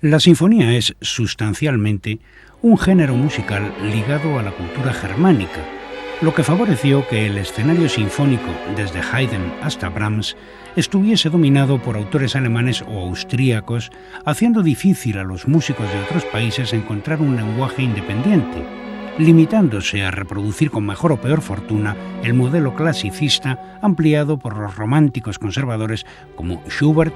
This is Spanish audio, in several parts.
La sinfonía es, sustancialmente, un género musical ligado a la cultura germánica, lo que favoreció que el escenario sinfónico, desde Haydn hasta Brahms, estuviese dominado por autores alemanes o austríacos, haciendo difícil a los músicos de otros países encontrar un lenguaje independiente, limitándose a reproducir con mejor o peor fortuna el modelo clasicista ampliado por los románticos conservadores como Schubert,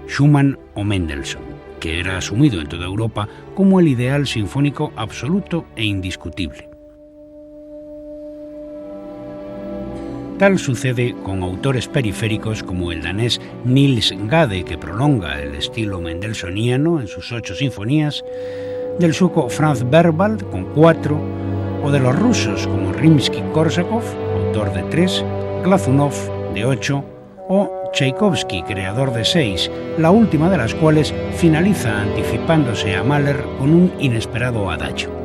Schumann o Mendelssohn, que era asumido en toda Europa como el ideal sinfónico absoluto e indiscutible. Tal sucede con autores periféricos como el danés Niels Gade, que prolonga el estilo mendelssohniano en sus 8 sinfonías, del sueco Franz Berwald con 4, o de los rusos como Rimsky-Korsakov, autor de 3, Glazunov de 8, o Tchaikovsky, creador de 6, la última de las cuales finaliza anticipándose a Mahler con un inesperado adagio.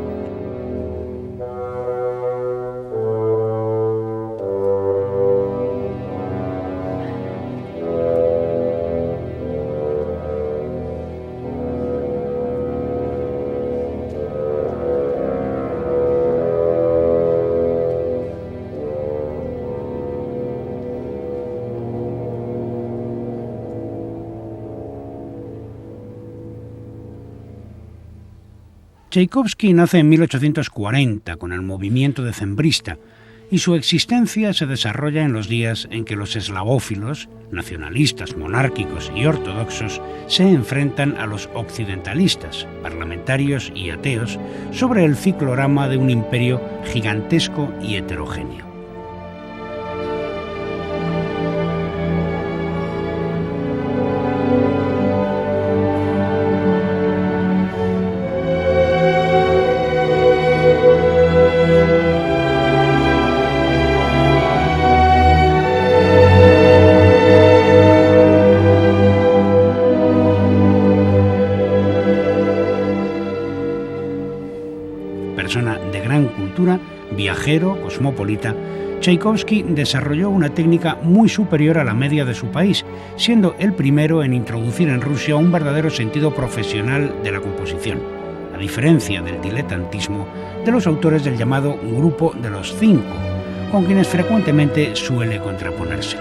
Tchaikovsky nace en 1840 con el movimiento decembrista y su existencia se desarrolla en los días en que los eslavófilos, nacionalistas, monárquicos y ortodoxos, se enfrentan a los occidentalistas, parlamentarios y ateos, sobre el ciclorama de un imperio gigantesco y heterogéneo. Persona de gran cultura, viajero, cosmopolita, Tchaikovsky desarrolló una técnica muy superior a la media de su país, siendo el primero en introducir en Rusia un verdadero sentido profesional de la composición, a diferencia del diletantismo de los autores del llamado Grupo de los Cinco, con quienes frecuentemente suele contraponerse.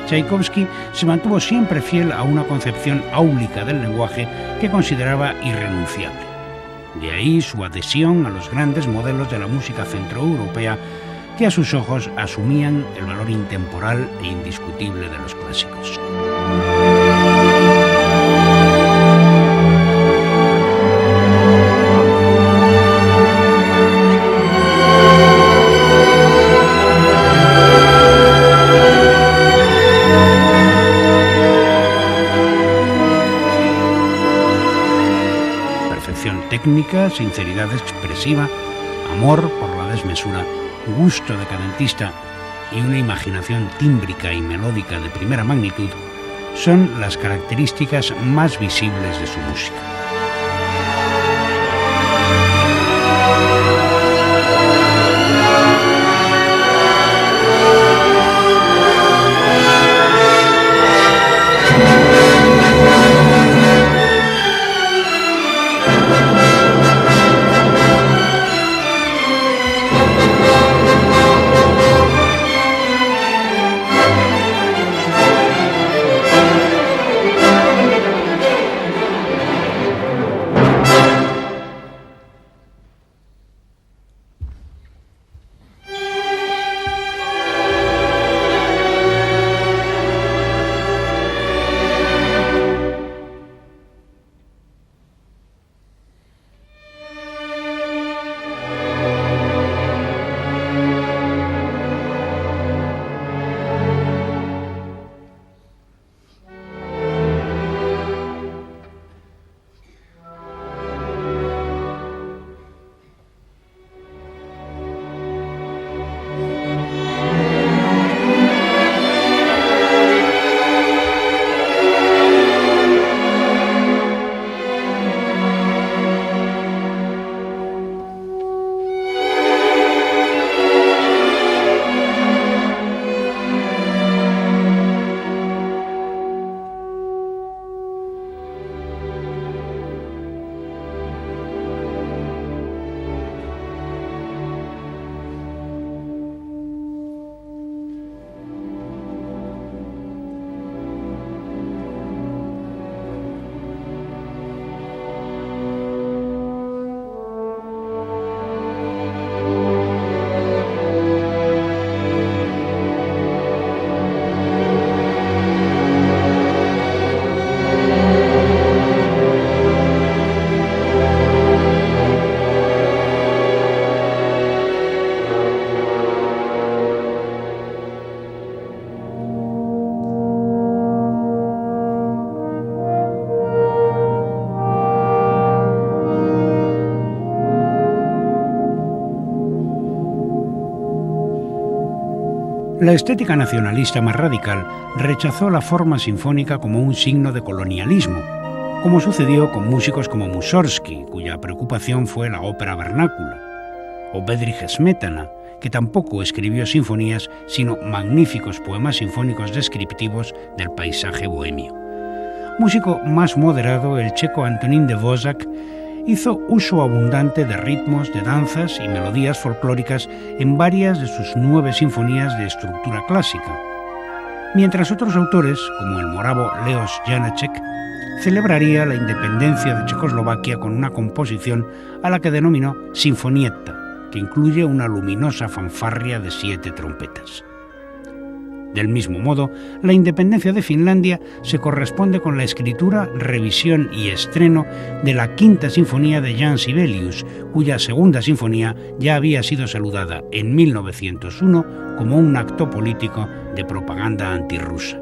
Tchaikovsky se mantuvo siempre fiel a una concepción áulica del lenguaje que consideraba irrenunciable. De ahí su adhesión a los grandes modelos de la música centroeuropea que a sus ojos asumían el valor intemporal e indiscutible de los clásicos. Técnica, sinceridad expresiva, amor por la desmesura, gusto decadentista y una imaginación tímbrica y melódica de primera magnitud son las características más visibles de su música. La estética nacionalista más radical rechazó la forma sinfónica como un signo de colonialismo, como sucedió con músicos como Mussorgsky, cuya preocupación fue la ópera vernácula, o Bedřich Smetana, que tampoco escribió sinfonías, sino magníficos poemas sinfónicos descriptivos del paisaje bohemio. Músico más moderado, el checo Antonín Dvořák hizo uso abundante de ritmos, de danzas y melodías folclóricas en varias de sus 9 sinfonías de estructura clásica, mientras otros autores, como el moravo Leos Janáček, celebraría la independencia de Checoslovaquia con una composición a la que denominó Sinfonietta, que incluye una luminosa fanfarria de 7 trompetas. Del mismo modo, la independencia de Finlandia se corresponde con la escritura, revisión y estreno de la Quinta Sinfonía de Jan Sibelius, cuya segunda sinfonía ya había sido saludada en 1901 como un acto político de propaganda antirrusa.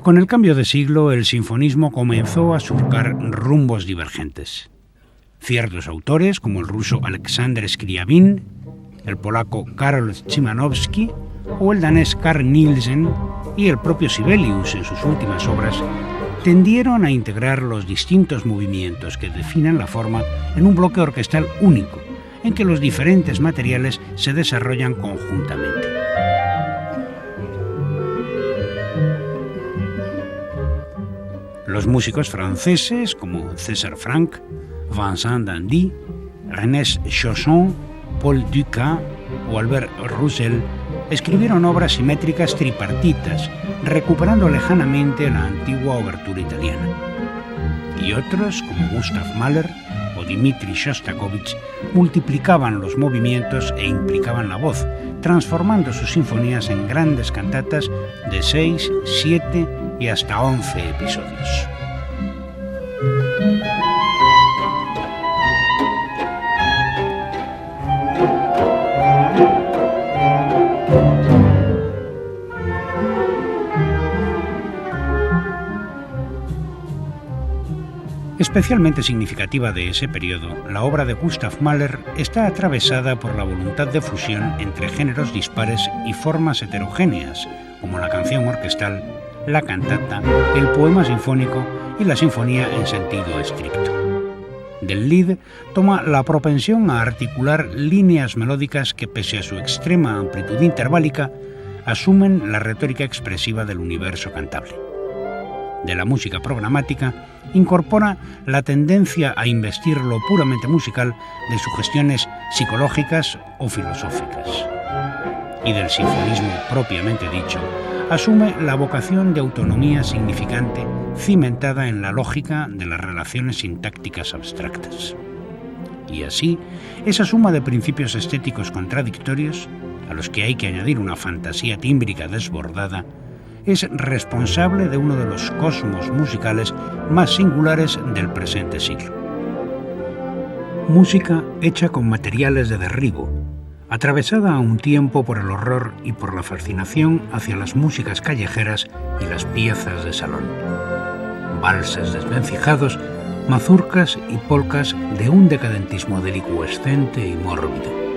Con el cambio de siglo, el sinfonismo comenzó a surcar rumbos divergentes. Ciertos autores, como el ruso Alexander Scriabin, el polaco Karol Szymanowski o el danés Carl Nielsen y el propio Sibelius en sus últimas obras, tendieron a integrar los distintos movimientos que definen la forma en un bloque orquestal único, en que los diferentes materiales se desarrollan conjuntamente. Los músicos franceses como César Franck, Vincent Dandy, René Chausson, Paul Dukas o Albert Roussel escribieron obras simétricas tripartitas, recuperando lejanamente la antigua obertura italiana. Y otros, como Gustav Mahler o Dmitri Shostakovich, multiplicaban los movimientos e implicaban la voz, transformando sus sinfonías en grandes cantatas de 6, 7 y hasta 11 episodios. Especialmente significativa de ese periodo, la obra de Gustav Mahler está atravesada por la voluntad de fusión entre géneros dispares y formas heterogéneas, como la canción orquestal, la cantata, el poema sinfónico y la sinfonía en sentido estricto. Del Lied toma la propensión a articular líneas melódicas que, pese a su extrema amplitud interválica, asumen la retórica expresiva del universo cantable. De la música programática incorpora la tendencia a investir lo puramente musical de sugestiones psicológicas o filosóficas. Y del sinfonismo propiamente dicho, asume la vocación de autonomía significante cimentada en la lógica de las relaciones sintácticas abstractas. Y así, esa suma de principios estéticos contradictorios, a los que hay que añadir una fantasía tímbrica desbordada, es responsable de uno de los cosmos musicales más singulares del presente siglo. Música hecha con materiales de derribo, atravesada a un tiempo por el horror y por la fascinación hacia las músicas callejeras y las piezas de salón. Valses desvencijados, mazurcas y polcas de un decadentismo delicuescente y mórbido.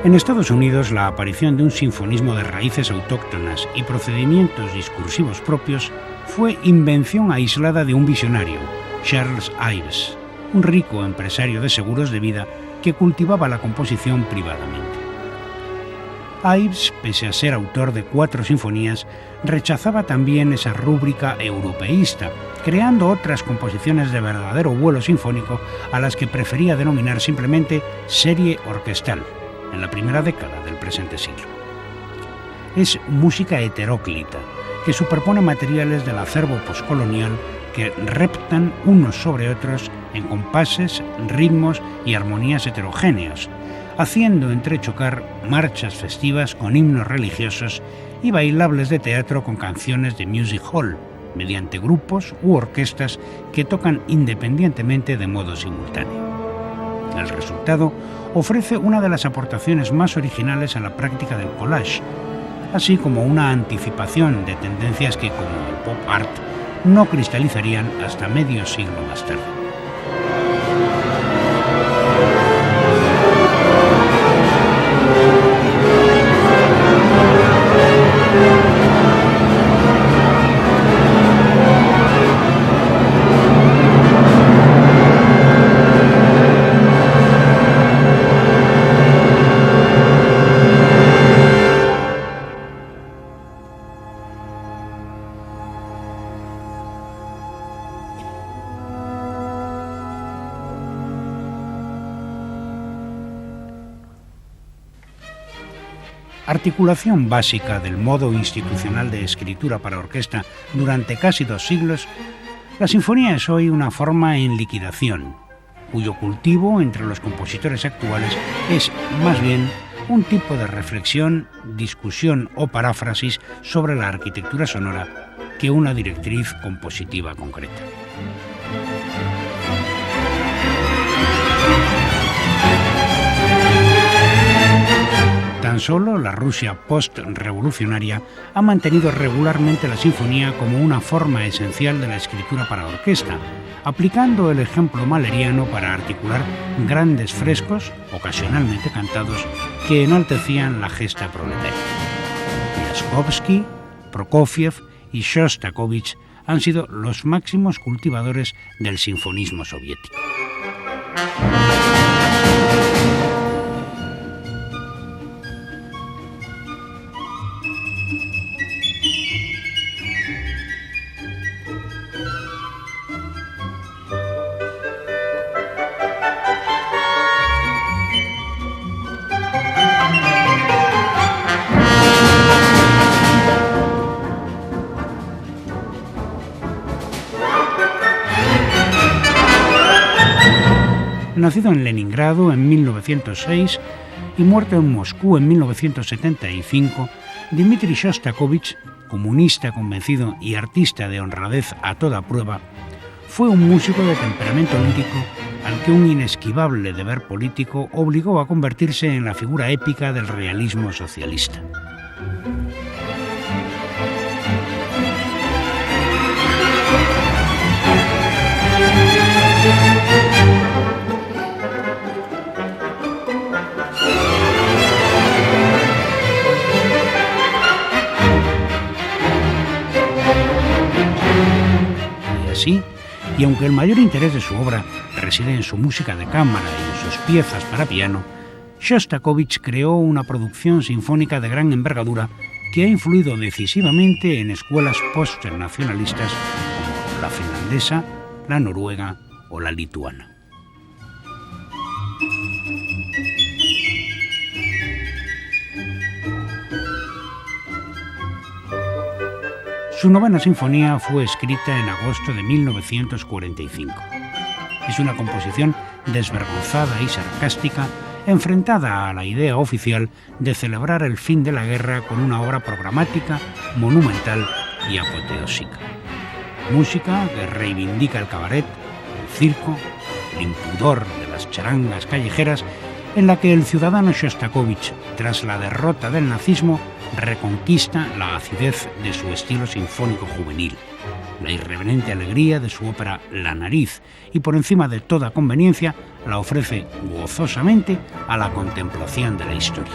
En Estados Unidos, la aparición de un sinfonismo de raíces autóctonas y procedimientos discursivos propios fue invención aislada de un visionario, Charles Ives, un rico empresario de seguros de vida que cultivaba la composición privadamente. Ives, pese a ser autor de 4 sinfonías, rechazaba también esa rúbrica europeísta, creando otras composiciones de verdadero vuelo sinfónico a las que prefería denominar simplemente serie orquestal, en la primera década del presente siglo. Es música heteróclita, que superpone materiales del acervo poscolonial que reptan unos sobre otros en compases, ritmos y armonías heterogéneos, haciendo entrechocar marchas festivas con himnos religiosos y bailables de teatro con canciones de music hall, mediante grupos u orquestas que tocan independientemente de modo simultáneo. El resultado ofrece una de las aportaciones más originales a la práctica del collage, así como una anticipación de tendencias que, como el pop art, no cristalizarían hasta medio siglo más tarde. Articulación básica del modo institucional de escritura para orquesta durante casi 2 siglos, la sinfonía es hoy una forma en liquidación, cuyo cultivo entre los compositores actuales es más bien un tipo de reflexión, discusión o paráfrasis sobre la arquitectura sonora que una directriz compositiva concreta. Tan solo la Rusia post-revolucionaria ha mantenido regularmente la sinfonía como una forma esencial de la escritura para orquesta, aplicando el ejemplo mahleriano para articular grandes frescos, ocasionalmente cantados, que enaltecían la gesta proletaria. Miaskovsky, Prokofiev y Shostakovich han sido los máximos cultivadores del sinfonismo soviético. Nacido en Leningrado en 1906 y muerto en Moscú en 1975, Dmitri Shostakovich, comunista convencido y artista de honradez a toda prueba, fue un músico de temperamento lírico al que un inesquivable deber político obligó a convertirse en la figura épica del realismo socialista. Y aunque el mayor interés de su obra reside en su música de cámara y en sus piezas para piano, Shostakovich creó una producción sinfónica de gran envergadura que ha influido decisivamente en escuelas post-nacionalistas como la finlandesa, la noruega o la lituana. Su novena sinfonía fue escrita en agosto de 1945. Es una composición desvergonzada y sarcástica, enfrentada a la idea oficial de celebrar el fin de la guerra con una obra programática, monumental y apoteósica. Música que reivindica el cabaret, el circo, el impudor de las charangas callejeras, en la que el ciudadano Shostakovich, tras la derrota del nazismo, reconquista la acidez de su estilo sinfónico juvenil, la irreverente alegría de su ópera La nariz y, por encima de toda conveniencia, la ofrece gozosamente a la contemplación de la historia.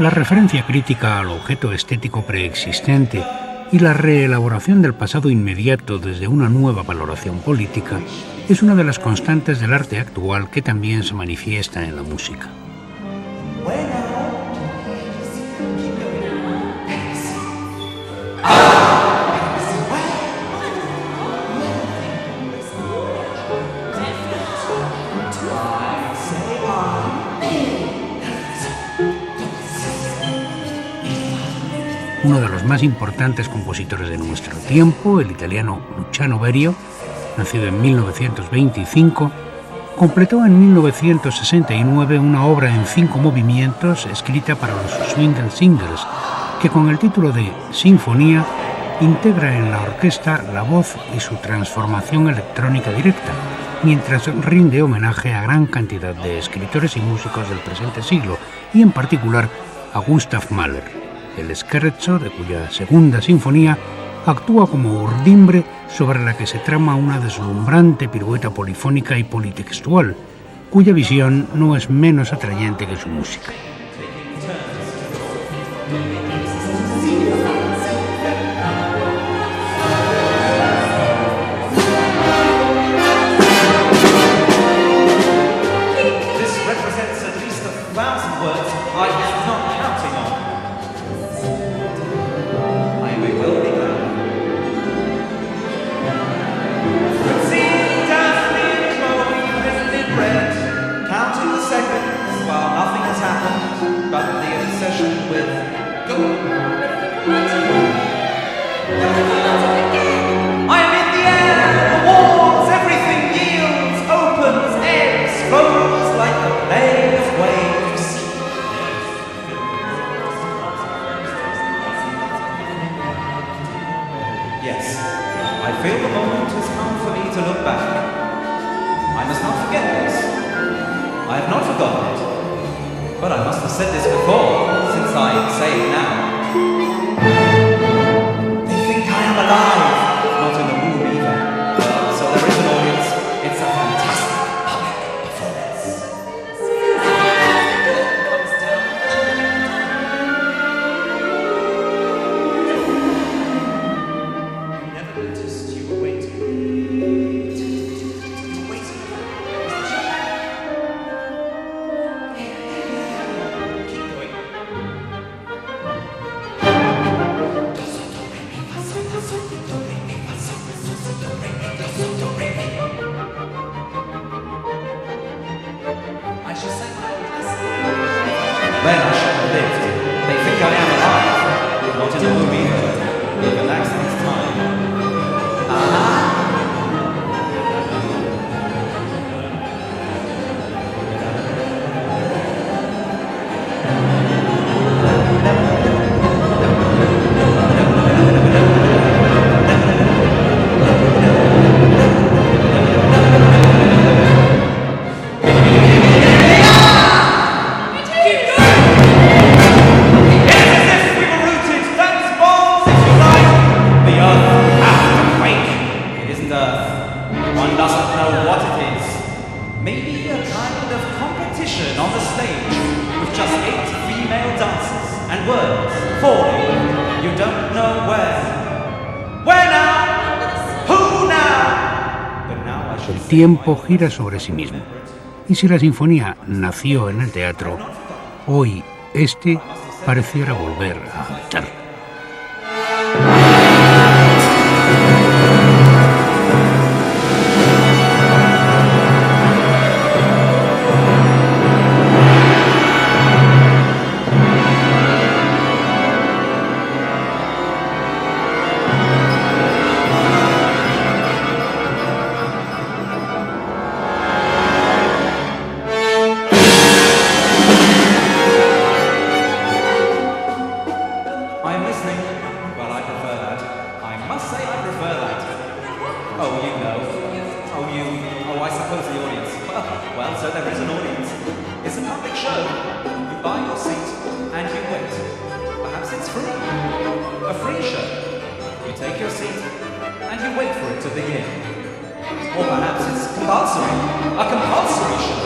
La referencia crítica al objeto estético preexistente y la reelaboración del pasado inmediato desde una nueva valoración política es una de las constantes del arte actual que también se manifiesta en la música. Uno de los más importantes compositores de nuestro tiempo, el italiano Luciano Berio, nacido en 1925, completó en 1969 una obra en 5 movimientos escrita para los Swingle Singers, que con el título de Sinfonía integra en la orquesta la voz y su transformación electrónica directa, mientras rinde homenaje a gran cantidad de escritores y músicos del presente siglo, y en particular a Gustav Mahler. El scherzo, de cuya segunda sinfonía, actúa como urdimbre sobre la que se trama una deslumbrante pirueta polifónica y politextual, cuya visión no es menos atrayente que su música. El tiempo gira sobre sí mismo. Y si la sinfonía nació en el teatro, hoy este pareciera volver a habitar. Or perhaps it's compulsory, a compulsory show.